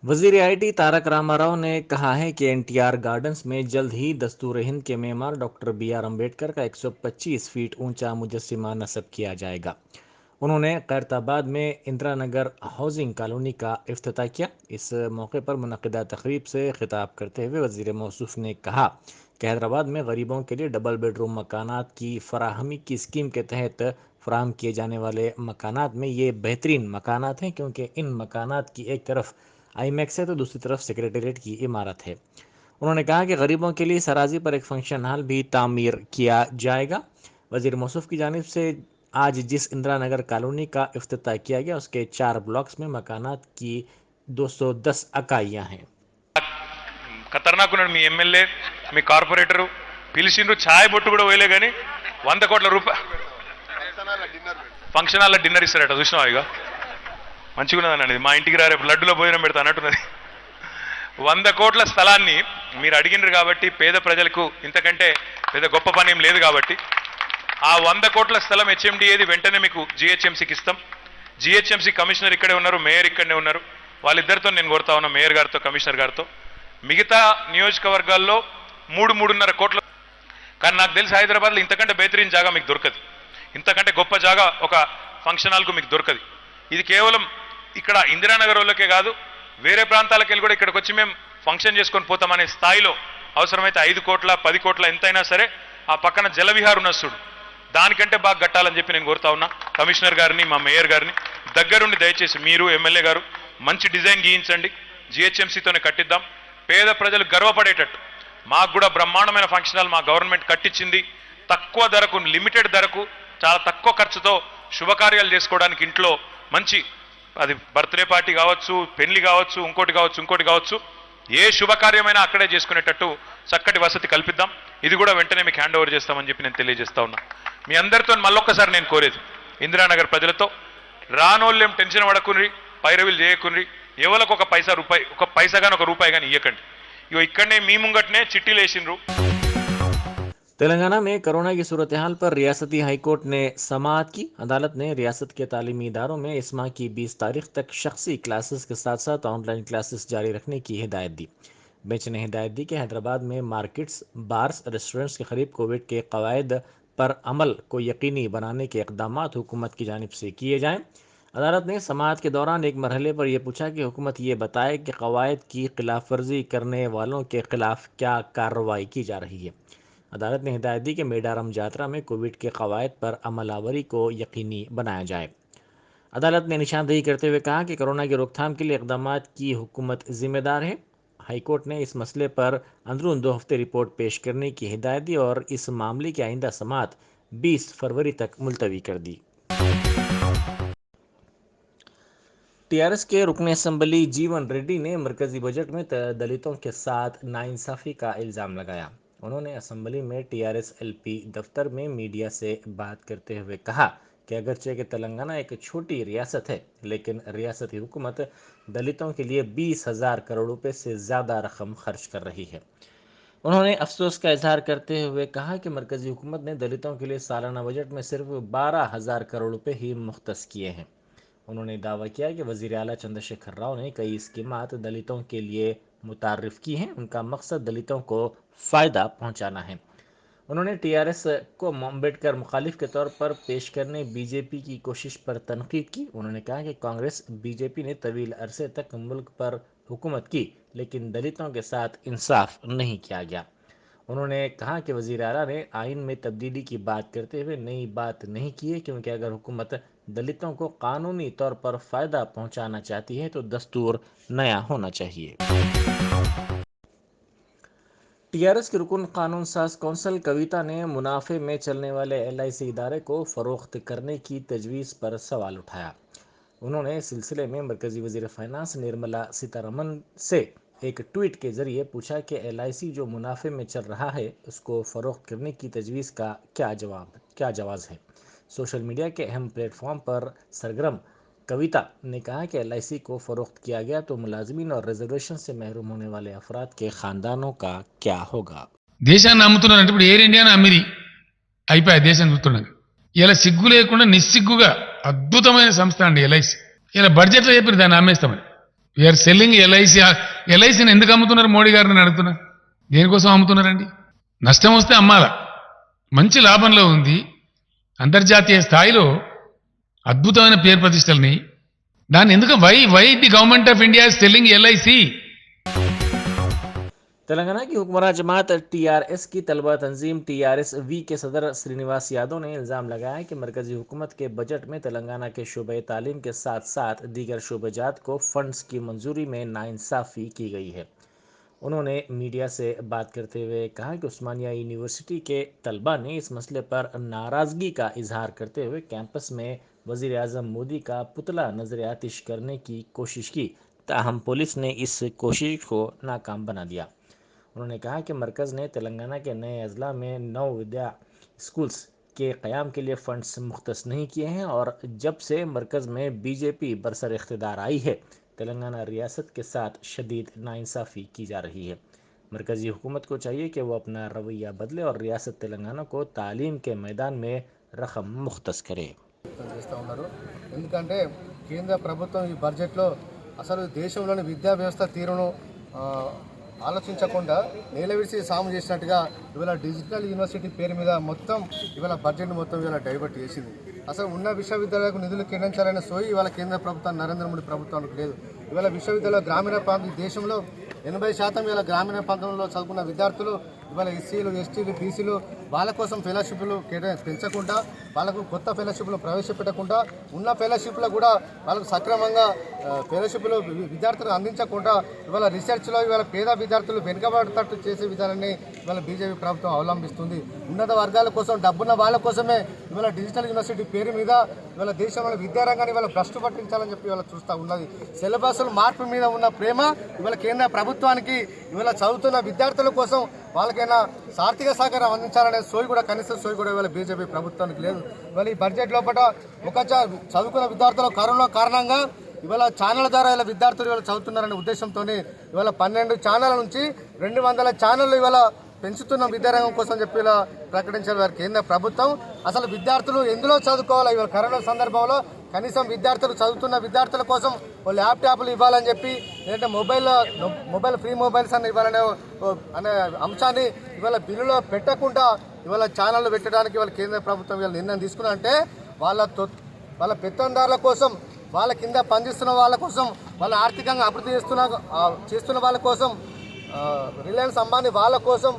वजीर आईटी तारक रामाराव ने कहा है कि एनटीआर गार्डन्स में जल्द ही दस्तूर हिंद के मेमार डॉक्टर बीआर अम्बेडकर का 125 फीट ऊंचा मुजस्सिमा नस्ब किया जाएगा। उन्होंने खैरताबाद में इंदिरा नगर हाउसिंग कॉलोनी का इफ्तिताह किया। इस मौके पर मुनक़िदा तकरीब से खिताब करते हुए वज़ीर मौसूफ ने कहा कि हैदराबाद में गरीबों के लिए डबल बेडरूम मकानात की फराहमी की स्कीम के तहत फराहम किए जाने वाले मकानात में ये बेहतरीन मकानात हैं, क्योंकि इन मकानात की एक तरफ आईमैक्स है तो दूसरी तरफ सेक्रेटेरिएट की इमारत है। उन्होंने कहा कि गरीबों के लिए सराजी पर एक फंक्शन हॉल भी तामीर किया जाएगा। वज़ीर मौसूफ की जानिब से आज जिस इंदिरा नगर कॉलोनी का इफ्तिताह किया गया उसके 4 ब्लॉक्स में मकानात की 210 इकाइयाँ हैं। ఖతర్నాక్ ఉన్నాడు మీ ఎమ్మెల్యే, మీ కార్పొరేటరు పిలిచిండ్రు, ఛాయ్ బొట్టు కూడా పోయలే కానీ 100 కోట్ల రూపాయలు ఫంక్షన్ హాల్లో డిన్నర్ ఇస్తారట. చూసినావా? ఇక మంచిగా ఉన్నదని మా ఇంటికి రా, రేపు లడ్డులో భోజనం పెడతా అన్నట్టున్నది. 100 కోట్ల స్థలాన్ని మీరు అడిగినారు కాబట్టి పేద ప్రజలకు ఇంతకంటే పెద్ద గొప్ప పని ఏం లేదు కాబట్టి ఆ 100 కోట్ల స్థలం హెచ్ఎండిఏది వెంటనే మీకు జిహెచ్ఎంసీకి ఇస్తాం. జిహెచ్ఎంసీ కమిషనర్ ఇక్కడే ఉన్నారు, మేయర్ ఇక్కడనే ఉన్నారు. వాళ్ళిద్దరితో నేను కోరుతా ఉన్నా, మేయర్ గారితో కమిషనర్ గారితో. మిగతా నియోజకవర్గాల్లో 3-3.5 కోట్ల. కానీ నాకు తెలిసి హైదరాబాద్లో ఇంతకంటే బెహతరీన్ జాగా మీకు దొరకదు, ఇంతకంటే గొప్ప జాగా ఒక ఫంక్షన్ హాల్కు మీకు దొరకదు. ఇది కేవలం ఇక్కడ ఇందిరానగర్ వాళ్ళకే కాదు, వేరే ప్రాంతాలకు వెళ్ళి కూడా ఇక్కడికి వచ్చి మేము ఫంక్షన్ చేసుకొని పోతామనే స్థాయిలో అవసరమైతే 5 కోట్ల 10 కోట్ల ఎంతైనా సరే ఆ పక్కన జలవిహార్ ఉన్నస్తుడు దానికంటే బాగా కట్టాలని చెప్పి నేను కోరుతా ఉన్నా కమిషనర్ గారిని, మా మేయర్ గారిని. దగ్గరుండి దయచేసి మీరు ఎమ్మెల్యే గారు మంచి డిజైన్ గీయించండి, జిహెచ్ఎంసీతోనే కట్టిద్దాం. పేద ప్రజలు గర్వపడేటట్టు మాకు కూడా బ్రహ్మాండమైన ఫంక్షన్ హాల్ మా గవర్నమెంట్ కట్టించింది. తక్కువ ధరకు, లిమిటెడ్ ధరకు, చాలా తక్కువ ఖర్చుతో శుభకార్యాలు చేసుకోవడానికి ఇంట్లో మంచి, అది బర్త్డే పార్టీ కావచ్చు, పెళ్లి కావచ్చు, ఇంకోటి కావచ్చు, ఏ శుభకార్యమైనా అక్కడే చేసుకునేటట్టు చక్కటి వసతి కల్పిద్దాం. ఇది కూడా వెంటనే మీకు హ్యాండ్ ఓవర్ చేస్తామని చెప్పి నేను తెలియజేస్తా ఉన్నా. మీ అందరితో మళ్ళొక్కసారి నేను కోరేది, ఇందిరానగర్ ప్రజలతో రానోళ్ళేం టెన్షన్ పడకుని, పైరవీలు చేయకుని, ఎవరికి ఒక పైసా కానీ ఒక రూపాయి కానీ ఇవ్వకండి. ఇగో ఇక్కడనే మీ ముంగట్నే చిట్టీలు వేసిండ్రు. तेलंगाना में कोरोना की सूरत हाल पर रियासती हाईकोर्ट ने समाअत की। अदालत ने रियासत के तालीमी इदारों में इस माह की 20 तारीख तक शख्सी क्लासेस के साथ साथ ऑनलाइन क्लासेस जारी रखने की हिदायत दी। बेंच ने हिदायत दी कि हैदराबाद में मार्केट्स, बार्स, रेस्टोरेंट्स के करीब कोविड के कवायद पर अमल को यकीनी बनाने के इकदाम हुकूमत की जानिब से किए जाएँ। अदालत ने समाअत के दौरान एक मरहले पर यह पूछा कि हुकूमत ये बताए कि कवायद की खिलाफ वर्जी करने वालों के खिलाफ क्या कार्रवाई की जा रही है। अदालत ने हिदायत दी कि मेडारम जात्रा में कोविड के कवायद पर अमलावरी को यकीनी बनाया जाए। अदालत ने निशानदेही करते हुए कहा कि कोरोना की रोकथाम के लिए इकदाम की हुकूमत जिम्मेदार है। हाईकोर्ट ने इस मसले पर अंदरून 2 हफ्ते रिपोर्ट पेश करने की हिदायत दी और इस मामले की आइंदा समाअत 20 फरवरी तक मुलतवी कर दी। टीआरएस के रुकन असम्बली जीवन रेड्डी ने मरकजी बजट में दलितों के साथ नाइंसाफ़ी का इल्ज़ाम लगाया। उन्होंने असम्बली में टीआरएस एलपी दफ्तर में मीडिया से बात करते हुए कहा कि अगरचे कि तेलंगाना एक छोटी रियासत है, लेकिन रियासती हुकूमत दलितों के लिए 20,000 करोड़ रुपए से ज़्यादा रकम खर्च कर रही है। उन्होंने अफसोस का इजहार करते हुए कहा कि मरकजी हुकूमत ने दलितों के लिए सालाना बजट में सिर्फ 12,000 करोड़ रुपए ही मुख्तस किए हैं। उन्होंने दावा किया कि वज़ीर आला चंद्रशेखर राव ने कई स्कीमात दलितों के लिए मुतारिफ की हैं, उनका मकसद दलितों को फ़ायदा पहुंचाना है। उन्होंने टीआरएस को अम्बेडकर मुखालिफ के तौर पर पेश करने बीजेपी की कोशिश पर तनकीद की। उन्होंने कहा कि कांग्रेस बीजेपी ने तवील अरसे तक मुल्क पर हुकूमत की, लेकिन दलितों के साथ इंसाफ नहीं किया गया। उन्होंने कहा कि वज़ीर आला ने आइन में तब्दीली की बात करते हुए नई बात नहीं की है, क्योंकि अगर हुकूमत दलितों को कानूनी तौर पर फ़ायदा पहुंचाना चाहती है तो दस्तूर नया होना चाहिए। टीआरएस के रुकन कानून साज कौंसल कविता ने मुनाफे में चलने वाले एलआईसी इदारे को फ़रोख्त करने की तजवीज़ पर सवाल उठाया। उन्होंने इस सिलसिले में मरकज़ी वज़ीर फ़ाइनेंस निर्मला सीतारमण से एक ट्वीट के ज़रिए पूछा कि एलआईसी जो मुनाफे में चल रहा है उसको फ़रोख्त करने की तजवीज़ का क्या जवाज़ है। सोशल मीडिया के अहम प्लेटफॉर्म पर सरगर्म कविता ने कहा कि एलआईसी को फ़रोख्त किया गया तो मुलाजमीन और रिजर्वेशन से महरूम होने वाले अफराद के ख़ानदानों का क्या होगा। దేశాన్ని అమ్ముతున్నారంటే ఇప్పుడు ఎయిర్ ఇండియాని అమ్మిది అయిపోయి దేశం చూస్తున్నాం. ఇలా సిగ్గు లేకుండా నిస్సిగ్గుగా అద్భుతమైన సంస్థ అండి ఎల్ఐసి. ఇలా బడ్జెట్లో చెప్పారు దాన్ని అమ్మేస్తామని. వీఆర్ సెల్లింగ్ ఎల్ఐసిని ఎందుకు అమ్ముతున్నారు? మోడీ గారిని అడుగుతున్నా, దేనికోసం అమ్ముతున్నారండి? నష్టం వస్తే అమ్మాల, మంచి లాభంలో ఉంది, అంతర్జాతీయ స్థాయిలో అద్భుతమైన పేరు ప్రతిష్టలని, దాన్ని ఎందుకు why the government of India is selling LIC? Telangana की हुक्मरान जमात टीआरएस की तलबा तंजीम टीआरएस-वी के सदर श्रीनिवास यादव ने इल्ज़ाम लगाया कि मरकजी हुकूमत के बजट में तेलंगाना के शोबे तालीम के साथ साथ दीगर शोबेजात को फंड्स की मंजूरी में नाइंसाफ़ी की गई है। उन्होंने मीडिया से बात करते हुए कहा कि उस्मानिया यूनिवर्सिटी के तलबा ने इस मसले पर नाराज़गी का इजहार करते हुए कैंपस में वज़ीर आज़म मोदी का पुतला नजर आतिश करने की कोशिश की, ताहम पुलिस ने इस कोशिश को नाकाम बना दिया। उन्होंने कहा कि मरकज़ ने तेलंगाना के नए अजला में 9 विद्या स्कूल्स के क़याम के लिए फ़ंड्स मुख्तस नहीं किए हैं और जब से मरकज़ में बीजेपी बरसर इख्तिदार आई है, तेलंगाना रियासत के साथ शदीद नाइंसाफ़ी की जा रही है। मरकज़ी हुकूमत को चाहिए कि वो अपना रवैया बदले और रियासत तेलंगाना को तालीम के मैदान में रकम मुख्तस करे। చేస్తూ ఉన్నారు. ఎందుకంటే కేంద్ర ప్రభుత్వం ఈ బడ్జెట్లో అసలు దేశంలోని విద్యా వ్యవస్థ తీరును ఆలోచించకుండా నేలవిడిసి సాము చేసినట్టుగా ఇవాళ డిజిటల్ యూనివర్సిటీ పేరు మీద మొత్తం ఇవాళ బడ్జెట్ మొత్తం ఇవాళ డైవర్ట్ చేసింది. అసలు ఉన్న విశ్వవిద్యాలయాలకు నిధులు కేటాయించాలనే సోయి ఇవాళ కేంద్ర ప్రభుత్వం నరేంద్ర మోడీ ప్రభుత్వానికి లేదు. ఇవాళ విశ్వవిద్యాలయ గ్రామీణ ప్రాంతం దేశంలో 80% ఇవాళ గ్రామీణ ప్రాంతంలో చదువుకున్న విద్యార్థులు ఇవాళ ఎస్సీలు, ఎస్టీలు, బీసీలు వాళ్ళ కోసం ఫెలోషిప్లు పెంచకుండా, వాళ్ళకు కొత్త ఫెలోషిప్లు ప్రవేశపెట్టకుండా, ఉన్న ఫెలోషిప్లు కూడా వాళ్ళకు సక్రమంగా ఫెలోషిప్లు విద్యార్థులకు అందించకుండా ఇవాళ రీసెర్చ్లో ఇవాళ పేద విద్యార్థులు వెనుకబడతట్టు చేసే విధానాన్ని ఇవాళ బీజేపీ ప్రభుత్వం అవలంబిస్తుంది. ఉన్నత వర్గాల కోసం, డబ్బున్న వాళ్ళ కోసమే ఇవాళ డిజిటల్ యూనివర్సిటీ పేరు మీద ఇవాళ దేశంలో విద్యారంగాన్ని ఇవాళ భ్రష్టు పట్టించాలని చెప్పి ఇవాళ చూస్తూ ఉన్నది. సిలబస్ల మార్పు మీద ఉన్న ప్రేమ ఇవాళ కేంద్ర ప్రభుత్వానికి ఇవాళ చదువుతున్న విద్యార్థుల కోసం వాళ్ళకైనా ఆర్థిక సహకారం అందించాలనే సోయి కూడా, కనీస సోయి కూడా ఇవాళ బీజేపీ ప్రభుత్వానికి లేదు. ఇవాళ ఈ బడ్జెట్ లోపల ఒక చదువుకున్న విద్యార్థుల కరోనా కారణంగా ఇవాళ ఛానళ్ళ ద్వారా ఇలా విద్యార్థులు ఇవాళ చదువుతున్నారనే ఉద్దేశంతో ఇవాళ 12 ఛానళ్ళ నుంచి 200 ఛానళ్ళు ఇవాళ పెంచుతున్న విద్యారంగం కోసం చెప్పి ఇలా ప్రకటించారు వారి కేంద్ర ప్రభుత్వం. అసలు విద్యార్థులు ఎందులో చదువుకోవాలి? ఇవాళ కరోనా సందర్భంలో కనీసం విద్యార్థులు చదువుతున్న విద్యార్థుల కోసం ల్యాప్టాప్లు ఇవ్వాలని చెప్పి, లేదంటే మొబైల్ ఫ్రీ మొబైల్స్ అని ఇవ్వాలనే అనే అంశాన్ని ఇవాళ బిల్లులో పెట్టకుండా ఇవాళ ఛానళ్ళు పెట్టడానికి ఇవాళ కేంద్ర ప్రభుత్వం ఇవాళ నిర్ణయం తీసుకున్నారంటే వాళ్ళ పెత్తందారుల కోసం, వాళ్ళ కింద పనిచేస్తున్న వాళ్ళ కోసం, వాళ్ళ ఆర్థికంగా అభివృద్ధి చేస్తున్న వాళ్ళ కోసం, రిలయన్స్ అంబానీ వాళ్ళ కోసం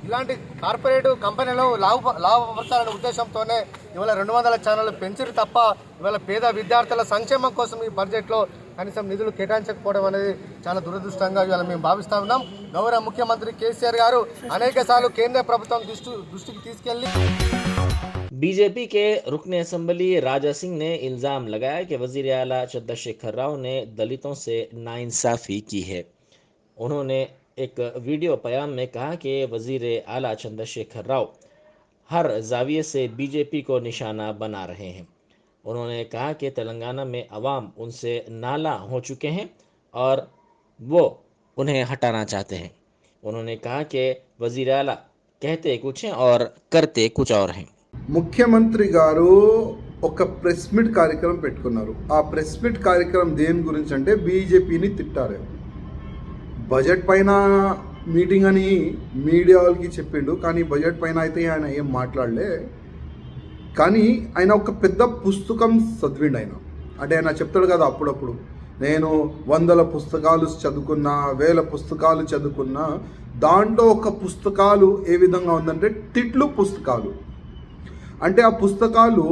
ఇలాంటి కార్పొరేట్ కంపెనీలు లాభపరచాలనే ఉద్దేశంతోనే ఇవాళ 200 ఛానళ్ళు పెంచారు తప్ప ఇవాళ పేద విద్యార్థుల సంక్షేమం కోసం ఈ బడ్జెట్లో కనీసం నిధులు కేటాయించకపోవడం అనేది చాలా దురదృష్టంగా ఇవాళ మేము భావిస్తా ఉన్నాం. గౌరవ ముఖ్యమంత్రి కేసీఆర్ గారు అనేకసార్లు కేంద్ర ప్రభుత్వం దృష్టికి తీసుకెళ్లి बीजेपी के रुकन असम्बली राजा सिंह ने इल्ज़ाम लगाया कि वज़ीर आला चंद्रशेखर राव ने दलितों से नाइंसाफ़ी की है। उन्होंने एक वीडियो बयान में कहा कि वज़ीर आला चंद्रशेखर राव हर जाविये से बीजेपी को निशाना बना रहे हैं। उन्होंने कहा कि तेलंगाना में अवाम उनसे नाला हो चुके हैं और वो उन्हें हटाना चाहते हैं। उन्होंने कहा कि वज़ीर आला कहते कुछ हैं और करते कुछ और हैं। ముఖ్యమంత్రి గారు ఒక ప్రెస్ మీట్ కార్యక్రమం పెట్టుకున్నారు. ఆ ప్రెస్ మీట్ కార్యక్రమం దేని గురించి అంటే బీజేపీని తిట్టారు. బడ్జెట్ పైన మీటింగ్ అని మీడియా వాళ్ళకి చెప్పిండు, కానీ బడ్జెట్ పైన అయితే ఆయన ఏం మాట్లాడలే. కానీ ఆయన ఒక పెద్ద పుస్తకం చదివిండు. అంటే ఆయన చెప్తాడు కదా అప్పుడప్పుడు, నేను 100 పుస్తకాలు చదువుకున్నా, 1000 పుస్తకాలు చదువుకున్నా, దాంట్లో ఒక పుస్తకాలు ఏ విధంగా ఉందంటే తిట్లు పుస్తకాలు. అంటే ఆ పుస్తకాలు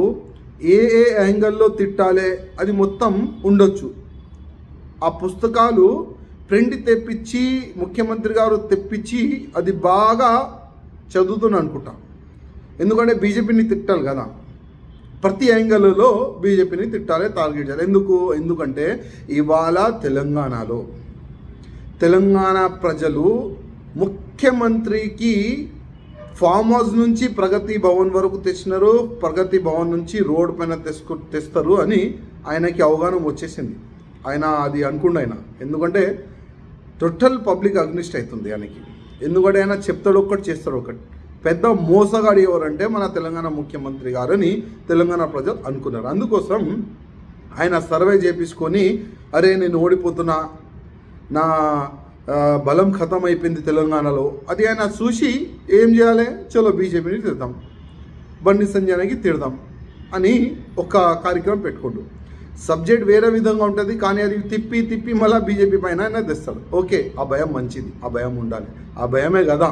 ఏ యాంగిల్లో తిట్టాలే అది మొత్తం ఉండొచ్చు. ఆ పుస్తకాలు ప్రింట్ తెప్పించి ముఖ్యమంత్రి గారు తెప్పించి అది బాగా చదువుతున్నా అనుకుంటా. ఎందుకంటే బీజేపీని తిట్టాలి కదా, ప్రతి యాంగిల్లో బీజేపీని తిట్టాలి, టార్గెట్ చేయాలి. ఎందుకంటే ఇవాళ తెలంగాణ ప్రజలు ముఖ్యమంత్రికి ఫామ్ హౌస్ నుంచి ప్రగతి భవన్ వరకు తెచ్చినారు, ప్రగతి భవన్ నుంచి రోడ్ పైన తెస్తారు అని ఆయనకి అవగాహన వచ్చేసింది. ఆయన అది అనుకుండా ఆయన, ఎందుకంటే టోటల్ పబ్లిక్ అగ్నిస్ట్ అవుతుంది ఆయనకి. ఎందుకంటే ఆయన చెప్తాడు ఒకటి, చేస్తాడు ఒకటి. పెద్ద మోసగాడు ఎవరంటే మన తెలంగాణ ముఖ్యమంత్రి గారని తెలంగాణ ప్రజలు అనుకున్నారు. అందుకోసం ఆయన సర్వే చేపించుకొని అరే నేను ఓడిపోతున్నా, నా బలం ఖతం అయిపోయింది తెలంగాణలో, అది ఆయన చూసి ఏం చేయాలి, చలో బీజేపీని తిడదాం, బండి సంజయ్కి తిడదాం అని ఒక కార్యక్రమం పెట్టుకోండు. సబ్జెక్ట్ వేరే విధంగా ఉంటుంది, కానీ అది తిప్పి మళ్ళీ బీజేపీ పైన ఆయన తెస్తాడు. ఓకే, ఆ భయం మంచిది, ఆ భయం ఉండాలి. ఆ భయమే కదా,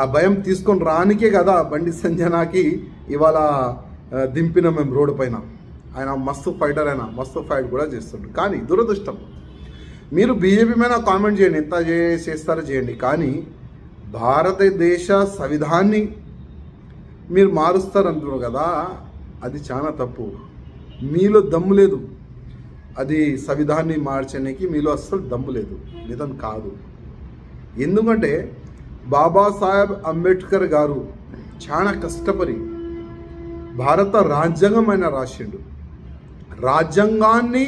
ఆ భయం తీసుకొని రానికే కదా బండి సంజయ్కి ఇవాళ దింపిన మేము రోడ్డు పైన. ఆయన మస్తు ఫైటర్, ఆయన మస్తు ఫైట్ కూడా చేస్తుండ్రు. కానీ దురదృష్టం, మీరు బీజేపీ మీద కామెంట్ చేయండి, ఎంత చేస్తారో చేయండి, కానీ భారతదేశ సంవిధాన్ని మీరు మారుస్తారంటున్నారు కదా, అది చాలా తప్పు. మీలో దమ్ము లేదు, అది సంవిధాన్ని మార్చడానికి మీలో అస్సలు దమ్ము లేదు, నిజం కాదు. ఎందుకంటే బాబాసాహెబ్ అంబేద్కర్ గారు చాలా కష్టపడి భారత రాజ్యాంగం ఆయన రాసిండు. రాజ్యాంగాన్ని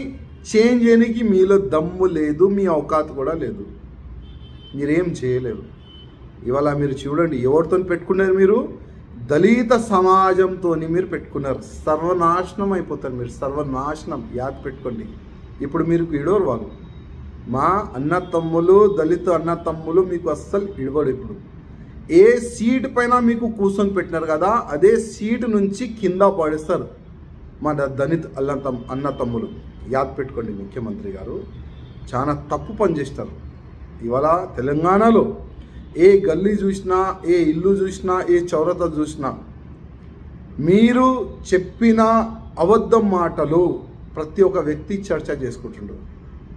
చేంజ్ చేయడానికి మీలో దమ్ము లేదు, మీ అవకాశం కూడా లేదు, మీరేం చేయలేరు. ఇవాళ మీరు చూడండి, ఎవరితో పెట్టుకున్నారు మీరు, దళిత సమాజంతో మీరు పెట్టుకున్నారు. సర్వనాశనం అయిపోతారు మీరు, సర్వనాశనం. యాద్ పెట్టుకోండి. ఇప్పుడు మీరు ఇడవరు వాళ్ళు, మా అన్న తమ్ములు, దళిత అన్న తమ్ములు మీకు అస్సలు ఇడవడు. ఇప్పుడు ఏ సీట్ పైన మీకు కూర్చొని పెట్టినారు కదా, అదే సీటు నుంచి కింద పడేస్తారు మా దళిత అన్న తమ్ములు. యాద్ పెట్టుకోండి, ముఖ్యమంత్రి గారు చాలా తప్పు పని చేస్తారు. ఇవాళ తెలంగాణలో ఏ గల్లీ చూసినా, ఏ ఇల్లు చూసినా, ఏ చౌరత చూసినా మీరు చెప్పిన అబద్ధం మాటలు ప్రతి ఒక్క వ్యక్తి చర్చ చేసుకుంటుండ్రు.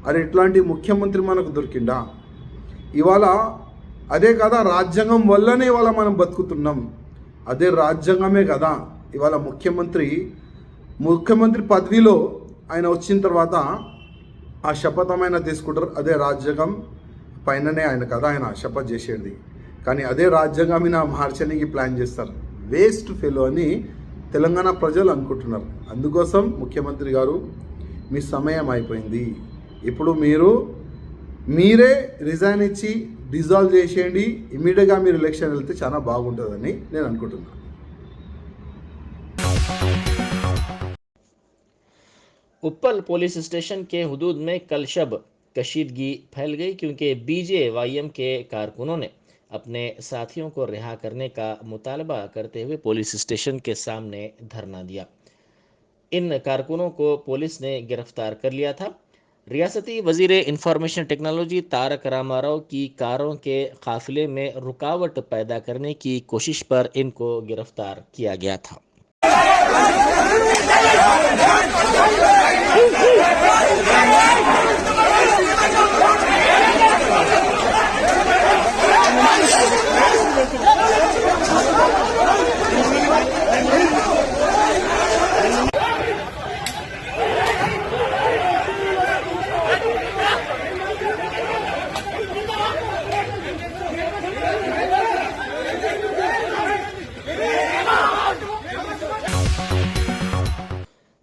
అరే ఇట్లాంటి ముఖ్యమంత్రి మనకు దొరికిందా? ఇవాళ అదే కదా రాజ్యాంగం వల్లనే ఇవాళ మనం బతుకుతున్నాం. అదే రాజ్యాంగమే కదా ఇవాళ ముఖ్యమంత్రి పదవిలో ఆయన వచ్చిన తర్వాత ఆ శపథమైన తీసుకుంటారు. అదే రాజ్యాంగం పైననే ఆయన కదా ఆయన శపథ చేసేది. కానీ అదే రాజ్యాంగం మార్చడానికి ప్లాన్ చేస్తారు. వేస్ట్ ఫెలో అని తెలంగాణ ప్రజలు అనుకుంటున్నారు. అందుకోసం ముఖ్యమంత్రి గారు మీ సమయం అయిపోయింది. ఇప్పుడు మీరే రిజైన్ ఇచ్చి డిజాల్వ్ చేసేయండి. ఇమీడియట్గా మీరు ఎలక్షన్ వెళ్తే చాలా బాగుంటుందని నేను అనుకుంటున్నాను. उप्पल पुलिस स्टेशन के हुदूद में कल शब कशीदगी फैल गई क्योंकि बीजेवाईएम के कारकुनों ने अपने साथियों को रिहा करने का मुतालबा करते हुए पुलिस स्टेशन के सामने धरना दिया। इन कारकुनों को पुलिस ने गिरफ्तार कर लिया था। रियासती वजीर इंफॉर्मेशन टेक्नोलॉजी तारक रामाराव की कारों के काफिले में रुकावट पैदा करने की कोशिश पर इनको गिरफ्तार किया गया था।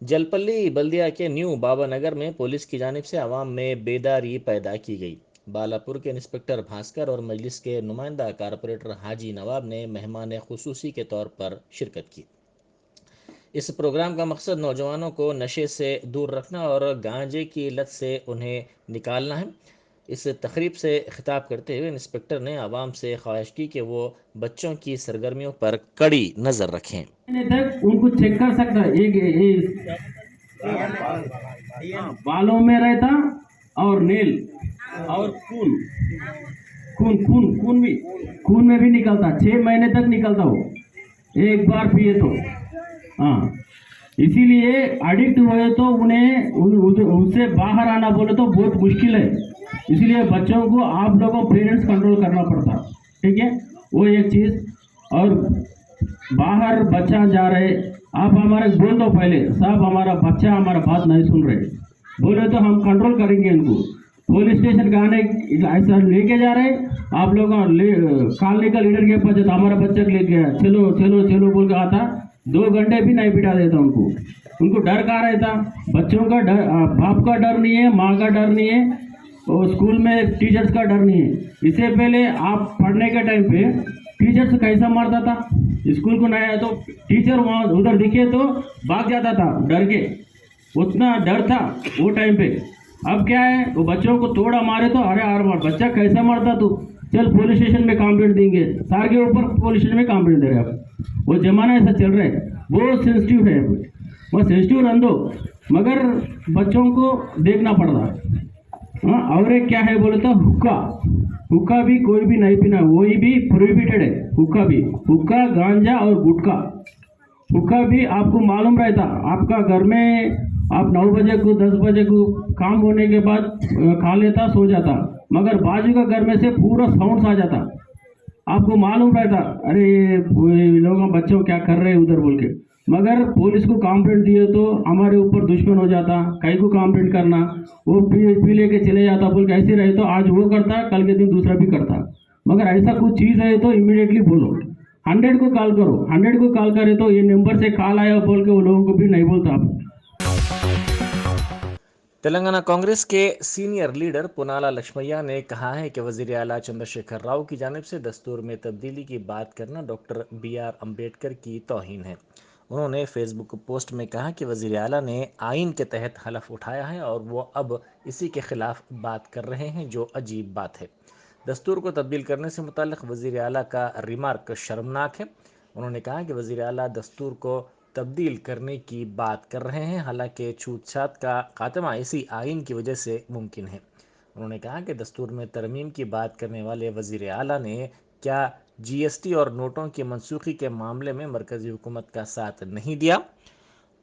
जलपल्ली बल्दिया के न्यू बाबा नगर में पुलिस की जानिब से आवाम में बेदारी पैदा की गई। बालापुर के इंस्पेक्टर भास्कर और मजलिस के नुमाइंदा कारपोरेटर हाजी नवाब ने मेहमान खुसूसी के तौर पर शिरकत की। इस प्रोग्राम का मकसद नौजवानों को नशे से दूर रखना और गांजे की लत से उन्हें निकालना है। इस तकरीब से खिताब करते हुए इंस्पेक्टर ने आवाम से ख्वाहिश की कि वो बच्चों की सरगर्मियों पर कड़ी नज़र रखें। तक उनको चेक कर सकता है, एक बालों में रहता और नेल और खून में भी निकलता, 6 महीने तक निकलता वो एक बार पिए तो। हाँ, इसीलिए एडिक्ट हुए तो उनसे बाहर आना बोले तो बहुत मुश्किल है। इसलिए बच्चों को आप लोगों पेरेंट्स कंट्रोल करना पड़ता, ठीक है, वो एक चीज़। और बाहर बच्चा जा रहे, आप हमारे बोल दो पहले साहब हमारा बच्चा हमारा बात नहीं सुन रहे, बोले तो हम कंट्रोल करेंगे इनको। पुलिस स्टेशन का आने ऐसा लेके जा रहे, आप लोग कॉलोनी का लीडर के पास हमारा बच्चा ले गया, चलो चलो चलो बोल के आता, 2 घंटे भी नहीं बिठा देता उनको डर कहाँ रहता? बच्चों का डर, बाप का डर नहीं है, माँ का डर नहीं है, और स्कूल में टीचर्स का डर नहीं है। इससे पहले आप पढ़ने के टाइम पे टीचर्स कैसा मारता था, स्कूल को नहीं आया तो टीचर वहाँ उधर दिखे तो भाग जाता था डर के, उतना डर था वो टाइम पे। अब क्या है, वो बच्चों को थोड़ा मारे तो अरे यार बच्चा कैसा मारता तू, चल पुलिस स्टेशन में कंप्लेंट देंगे, सार के ऊपर पुलिस स्टेशन में कंप्लेंट दे रहे हैं। अब वो जमाना ऐसा चल रहा है, बहुत सेंसिटिव है। वो सेंसिटिव रह दो, मगर बच्चों को देखना पड़ रहा है। हाँ, और एक क्या है बोले तो हुक्का, हुक्का भी कोई भी नहीं पीना, वही भी प्रोहिबिटेड है। हुक्का भी, हुक्का, गांजा और गुटखा। हुक्का भी आपको मालूम रहता, आपका घर में आप 9 बजे को 10 बजे को काम होने के बाद खा लेता, सो जाता, मगर बाजू का घर में से पूरा साउंड आ जाता, आपको मालूम रहता अरे ये लोग बच्चों क्या कर रहे हैं उधर बोल के। मगर पुलिस को कंप्लेंट दिए तो हमारे ऊपर दुश्मन हो जाता, कहीं को कंप्लेंट करना, वो पी लेके चले जाता बोल के। ऐसे रहे तो आज वो करता, कल के दिन दूसरा भी करता। मगर ऐसा कुछ चीज़ है तो इमीडिएटली बोलो, 100 को कॉल करो। 100 को कॉल करे तो ये नंबर से कॉल आया बोल के वो लोगों को भी नहीं बोलता आप। तेलंगाना कांग्रेस के सीनियर लीडर पुनाला लक्ष्मैया ने कहा है कि वज़ीर आला चंद्रशेखर राव की जानिब से दस्तूर में तब्दीली की बात करना डॉक्टर BR अम्बेडकर की तौहीन है। उन्होंने फेसबुक पोस्ट में कहा कि वज़ीर आला ने आइन के तहत हलफ उठाया है और वो अब इसी के खिलाफ बात कर रहे हैं, जो अजीब बात है। दस्तूर को तब्दील करने से मुताल्लिक़ वज़ीर आला का रिमार्क शर्मनाक है। उन्होंने कहा कि वज़ीर आला दस्तूर को तब्दील करने की बात कर रहे हैं, हालांकि छूतछात का खात्मा इसी आइन की वजह से मुमकिन है। उन्होंने कहा कि दस्तूर में तरमीम की बात करने वाले वज़ीर आला ने क्या GST और नोटों की मनसूखी के मामले में मरकज़ी हुकूमत का साथ नहीं दिया।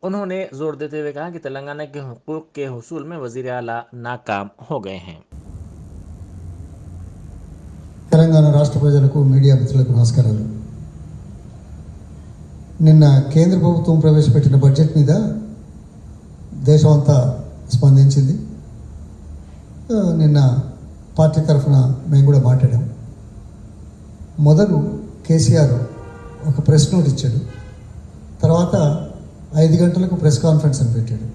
उन्होंने जोर देते हुए कहा कि तेलंगाना के हुकूक के हुसूल में वज़ीर आला नाकाम हो गए हैं। తెలంగాణ రాష్ట్ర ప్రజలకు మీడియా మిత్రులకు నమస్కారాలు. నిన్న కేంద్ర ప్రభుత్వం ప్రవేశపెట్టిన బడ్జెట్ మీద దేశం అంతా స్పందించింది. నిన్న పార్టీ తరఫున మేము కూడా మాట్లాడాం. మొదలు కేసీఆర్ ఒక ప్రెస్ నోట్ ఇచ్చాడు, తర్వాత 5 గంటలకు ప్రెస్ కాన్ఫరెన్స్ అని పెట్టాడు.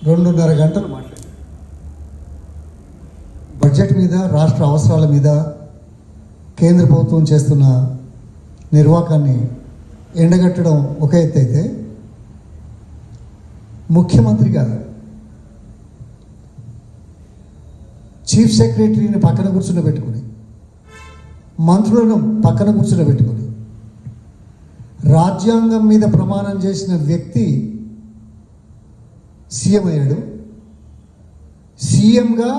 2.5 గంటలు మాట్లాడాడు. బడ్జెట్ మీద, రాష్ట్ర అవసరాల మీద కేంద్ర ప్రభుత్వం చేస్తున్న నిర్వాకాన్ని ఎండగట్టడం ఒక ఎత్తు అయితే, ముఖ్యమంత్రిగా చీఫ్ సెక్రటరీని పక్కన కూర్చుండబెట్టుకుని, మంత్రులను పక్కన కూర్చుండబెట్టుకుని రాజ్యాంగం మీద ప్రమాణం చేసిన వ్యక్తి సీఎం అయ్యాడు. సీఎంగా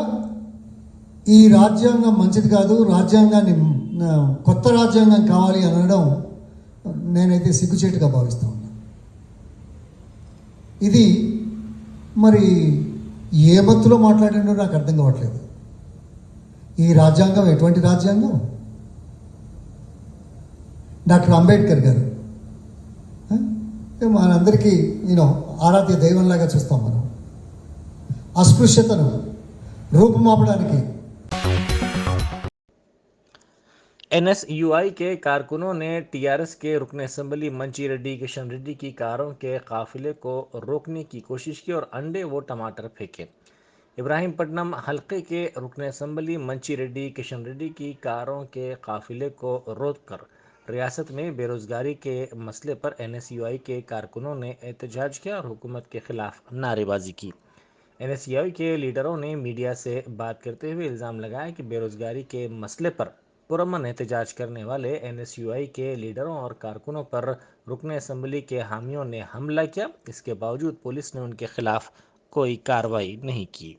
ఈ రాజ్యాంగం మంచిది కాదు, రాజ్యాంగాన్ని కొత్త రాజ్యాంగం కావాలి అనడం నేనైతే సిగ్గుచేటుగా భావిస్తా ఉన్నా. ఇది మరి ఏ మత్తులో మాట్లాడిండో నాకు అర్థం కావట్లేదు. ఈ రాజ్యాంగం ఎటువంటి రాజ్యాంగం? డాక్టర్ అంబేద్కర్ గారు మనందరికీ ఆరాధ్య దైవంలాగా చూస్తాం. మనం అస్పృశ్యతను రూపుమాపడానికి NSUI के कारकुनों ने TRS के रुकन असम्बली मंची रेड्डी किशन रेड्डी की कारों के काफिले को रोकने की कोशिश की और अंडे व टमाटर फेंके। इब्राहिमपट्टनम हल्के के रुकन असम्बली मंची रेड्डी किशन रेड्डी की कारों के काफिले को रोककर रियासत में बेरोजगारी के मसले पर NSUI के कारकुनों ने एहतजाज किया और हुकूमत के खिलाफ नारेबाजी की। NSUI के लीडरों ने मीडिया से बात करते हुए इल्ज़ाम लगाया कि बेरोजगारी के मसले पर पुरअमन एहतजाज करने वाले NSUI के लीडरों और कारकुनों पर रुकन असम्बली के हामियों ने हमला किया। इसके बावजूद पुलिस ने उनके खिलाफ कोई कार्रवाई नहीं की।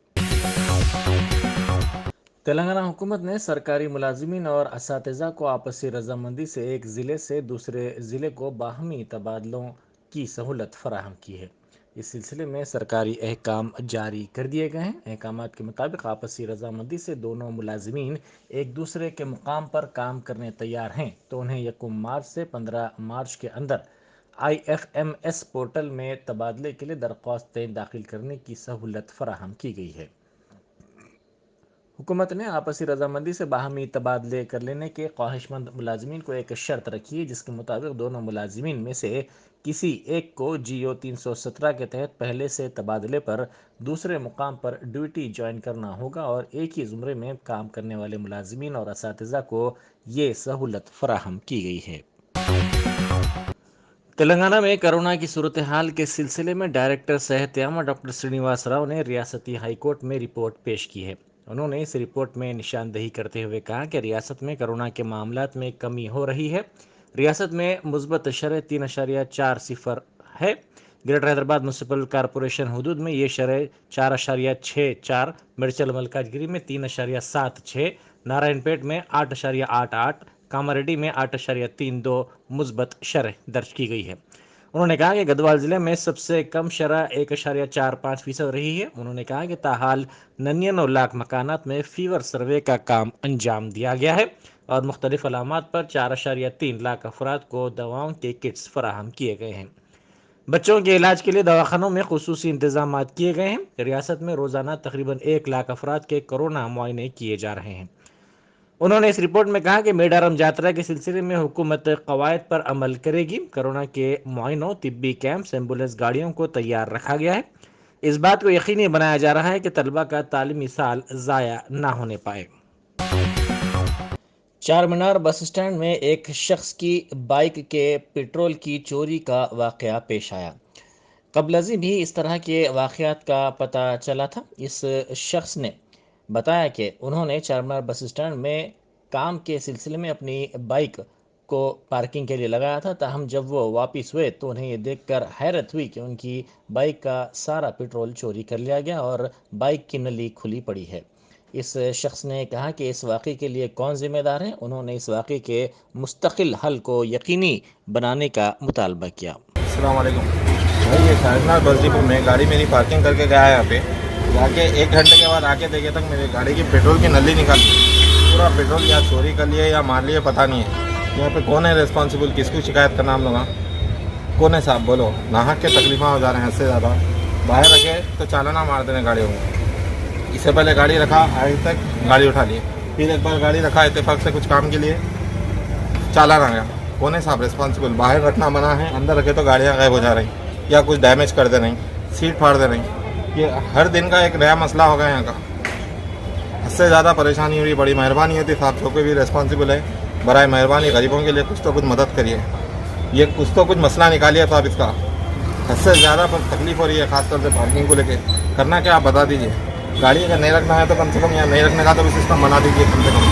तेलंगाना हुकूमत ने सरकारी मुलाजिमीन और असातिज़ा को आपसी रजामंदी से एक ज़िले से दूसरे ज़िले को बाहमी तबादलों की सहूलत फराहम की है। इस सिलसिले में सरकारी अहकाम जारी कर दिए गए हैं। अहकामात के मुताबिक आपसी रजामंदी से दोनों मुलाजिमीन एक दूसरे के मुकाम पर काम करने तैयार हैं तो उन्हें 1 मार्च से 15 मार्च के अंदर IFMS पोर्टल में तबादले के लिए दरख्वास्तें दाखिल करने की सहूलत फराहम की गई है। हुकूमत ने आपसी रजामंदी से बाहमी तबादले कर लेने के ख्वाहिशमंद मुलाजिमीन को एक शर्त रखी है, जिसके मुताबिक दोनों मुलाजिमीन में से किसी एक को GO 317 के तहत पहले से तबादले पर दूसरे मुकाम पर ड्यूटी ज्वाइन करना होगा और एक ही ज़ुमरे में काम करने वाले मुलाजिमीन और असातिज़ा को ये सहूलत फराहम की गई है। तेलंगाना में कोरोना की सूरत हाल के सिलसिले में डायरेक्टर सेहतयामा डॉक्टर श्रीनिवास राव ने रियासती हाईकोर्ट में रिपोर्ट पेश की है। उन्होंने इस रिपोर्ट में निशानदेही करते हुए कहा कि रियासत में कोरोना के मामलात में कमी हो रही है। रियासत में मुस्बत शरह 3.40 है। ग्रेटर हैदराबाद म्यूनसिपल कॉरपोरेशन हदूद में ये शरह 4.64, मिर्चल मलकाजगिरी में 3.76, नारायणपेट में 8.88, कामारेड्डी में 8.32 मुस्बत शरह दर्ज की गई है। उन्होंने कहा कि गढ़वाल जिले में सबसे कम शरह 1.45% रही है। उन्होंने कहा कि ताहाल 99 लाख मकानात में फीवर सर्वे का काम अंजाम दिया गया है और मुख्तलिफ अलामात पर 4.3 लाख अफराद को दवाओं के किट्स फराहम किए गए हैं। बच्चों के इलाज के लिए दवाखानों में खुसूसी इंतजाम किए गए हैं। रियासत में रोजाना तकरीबन 1 लाख अफराद के कोरोना मुआयने किए जा रहे हैं। उन्होंने इस रिपोर्ट में कहा कि मेडारम यात्रा के सिलसिले में हुकूमत कवायद पर अमल करेगी। कोरोना के मुआयनों, तिब्बी कैंप्स, एम्बुलेंस गाड़ियों को तैयार रखा गया है। इस बात को यकीनी बनाया जा रहा है कि तलबा का तालीमी साल ज़ाया ना होने पाए। चार मीनार बस स्टैंड में एक शख्स की बाइक के पेट्रोल की चोरी का वाक़या पेश आया। कबलजी भी इस तरह के वाक़यात का पता चला था। इस शख्स ने बताया कि उन्होंने चारमीनार बस स्टैंड में काम के सिलसिले में अपनी बाइक को पार्किंग के लिए लगाया था। ताहम जब वो वापस हुए तो उन्हें ये देखकर हैरत हुई कि उनकी बाइक का सारा पेट्रोल चोरी कर लिया गया और बाइक की नली खुली पड़ी है। इस शख्स ने कहा कि इस वाक़े के लिए कौन ज़िम्मेदार है। उन्होंने इस वाक़े के मुस्तकिल हल को यकीनी बनाने का मुतालबा किया। अस्सलाम वालेकुम भाई, ये चारमीनार बस डिपो में गाड़ी मेरी पार्किंग करके गया है। यहाँ पे जाके 1 घंटे के बाद आके देखे तक मेरी गाड़ी की पेट्रोल की नली निकाल दी। पूरा पेट्रोल या चोरी कर लिए या मार लिए पता नहीं है। यहाँ पे कौन है रिस्पॉन्सिबल, किसको शिकायत करना हम लोग? कौन है साहब, बोलो। नाहक के तकलीफा हो जा रहे हैं इससे ज़्यादा। बाहर रखे तो चालाना मार देने गाड़ियों को। इससे पहले गाड़ी रखा, आगे तक गाड़ी उठा ली, फिर एक बार गाड़ी रखा इत्तेफाक से कुछ काम के लिए, चालान आ गया। कौन है साहब रिस्पॉन्सिबल? बाहर रखना मना है, अंदर रखे तो गाड़ियाँ गायब हो जा रही या कुछ डैमेज कर दे रही, सीट फाड़ दे रही। ये हर दिन का एक नया मसला होगा यहाँ का। इससे ज़्यादा परेशानी हो रही। बड़ी मेहरबानी होती साहब, जो कोई भी रिस्पॉन्सिबल है, बराए मेहरबानी गरीबों के लिए कुछ तो कुछ मदद करिए। ये कुछ तो कुछ मसला निकालिए साहब इसका। इससे ज़्यादा तकलीफ हो रही है, खासतौर से पार्किंग को लेके। करना क्या आप बता दीजिए। गाड़ी अगर नहीं रखना है तो कम से कम, या नहीं रखने का तो भी सिस्टम बना दीजिए कम से कम।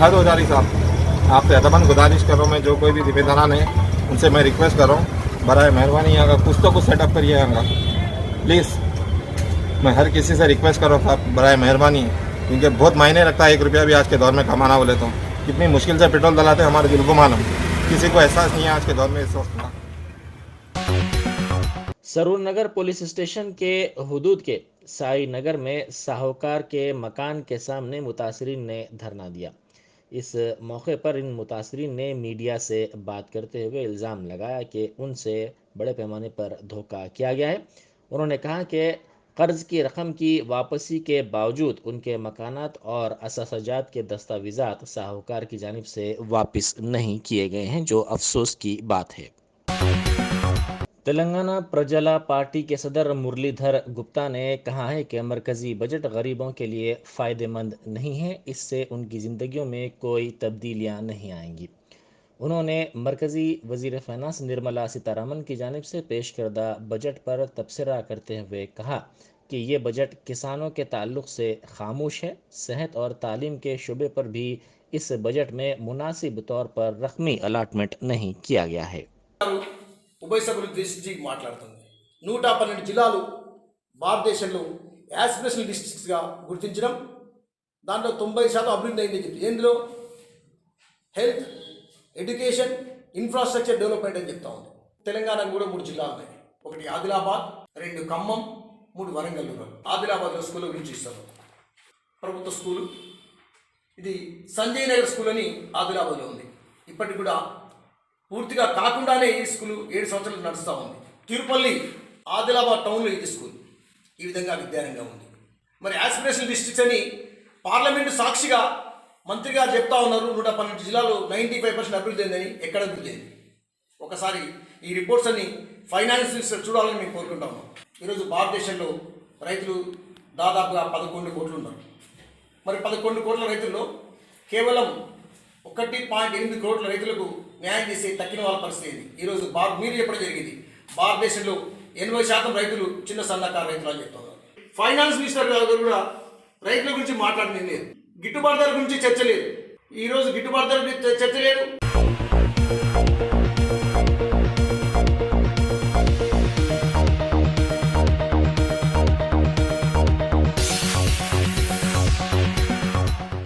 हद हो जा रही साहब। आपसे अदबन गुजारिश कर रहा हूँ मैं, जो कोई भी जिम्मेदारान है उनसे मैं रिक्वेस्ट कर रहा हूँ, बराए मेहरबानी यहाँ का कुछ तो कुछ सेटअप करिए यहाँ का प्लीज़। मैं हर किसी से रिक्वेस्ट कर रहा हूँ साहब, बराए मेहरबानी, क्योंकि बहुत मायने रखता है 1 रुपया भी आज के दौर में कमाना बोले तो। कितनी मुश्किल से पेट्रोल डलाते हैं हमारे दिल को मालूम, किसी को एहसास नहीं है आज के दौर में इस वक्त का। सरूर नगर पुलिस स्टेशन के हुदूद के साई नगर में साहूकार के मकान के सामने मुतासरीन ने धरना दिया। इस मौके पर इन मुतासरीन ने मीडिया से बात करते हुए इल्ज़ाम लगाया कि उनसे बड़े पैमाने पर धोखा किया गया है। उन्होंने कहा कि कर्ज़ की रकम की वापसी के बावजूद उनके मकानात और असासाजात के दस्तावेज़ात साहूकार की जानिब से वापस नहीं किए गए हैं, जो अफसोस की बात है। तेलंगाना प्रजला पार्टी के सदर मुरलीधर गुप्ता ने कहा है कि मरकज़ी बजट गरीबों के लिए फ़ायदेमंद नहीं है, इससे उनकी ज़िंदगियों में कोई तब्दीलियां नहीं आएंगी। उन्होंने मरकज़ी वज़ीर फ़ाइनेंस निर्मला सीतारमण की जानिब से पेश करदा बजट पर तबसरा करते हुए कहा कि ये बजट किसानों के ताल्लुक़ से खामोश है। सेहत और तालीम के शुबे पर भी इस बजट में मुनासिब तौर पर रकमी अलाटमेंट नहीं किया गया है। ఉభయ సభ్యులు ఉద్దేశించి మాట్లాడుతుంది. 112 జిల్లాలు భారతదేశంలో యాస్పిరేషనల్ డిస్ట్రిక్ట్స్గా గుర్తించడం, దాంట్లో 90% అభివృద్ధి అయిందని చెప్పి, ఇందులో హెల్త్, ఎడ్యుకేషన్, ఇన్ఫ్రాస్ట్రక్చర్ డెవలప్మెంట్ అని చెప్తా ఉంది. తెలంగాణకు కూడా 3 జిల్లాలు ఉన్నాయి. ఒకటి ఆదిలాబాద్, 2 ఖమ్మం, 3 వరంగల్. ఆదిలాబాద్లో స్కూల్ గురించి ఇస్తారు, ప్రభుత్వ స్కూలు. ఇది సంజయ్ నగర్ స్కూల్ అని ఆదిలాబాద్లో ఉంది. ఇప్పటికి కూడా పూర్తిగా కాకుండానే ఈ స్కూలు 7 సంవత్సరాలు నడుస్తూ ఉంది. తిరుపల్లి, ఆదిలాబాద్ టౌన్లో ఇది స్కూల్. ఈ విధంగా విద్యారంగం ఉంది. మరి యాస్పిరేషనల్ డిస్ట్రిక్ట్స్ అని పార్లమెంటు సాక్షిగా మంత్రి గారు చెప్తా ఉన్నారు. 112 జిల్లాలు 95% అభివృద్ధి అయిందని. ఎక్కడ అభివృద్ధి అయింది? ఒకసారి ఈ రిపోర్ట్స్ అన్ని ఫైనాన్స్ మినిస్టర్ చూడాలని మేము కోరుకుంటా ఉన్నాం. ఈరోజు భారతదేశంలో రైతులు దాదాపుగా 11 కోట్లు ఉన్నారు. మరి 11 కోట్ల రైతుల్లో కేవలం 1.8 కోట్ల రైతులకు న్యాయం చేసే తక్కిన వాళ్ళ పరిస్థితి ఇది. ఈరోజు మీరు చెప్పడం జరిగింది భారతదేశంలో 80% రైతులు చిన్న సన్నకారు రైతులు అని చెప్తున్నారు. ఫైనాన్స్ మినిస్టర్ గారు కూడా రైతుల గురించి మాట్లాడింది లేదు, గిట్టుబాటు ధర గురించి చర్చ లేదు. ఈరోజు గిట్టుబాటు ధర చర్చ లేదు.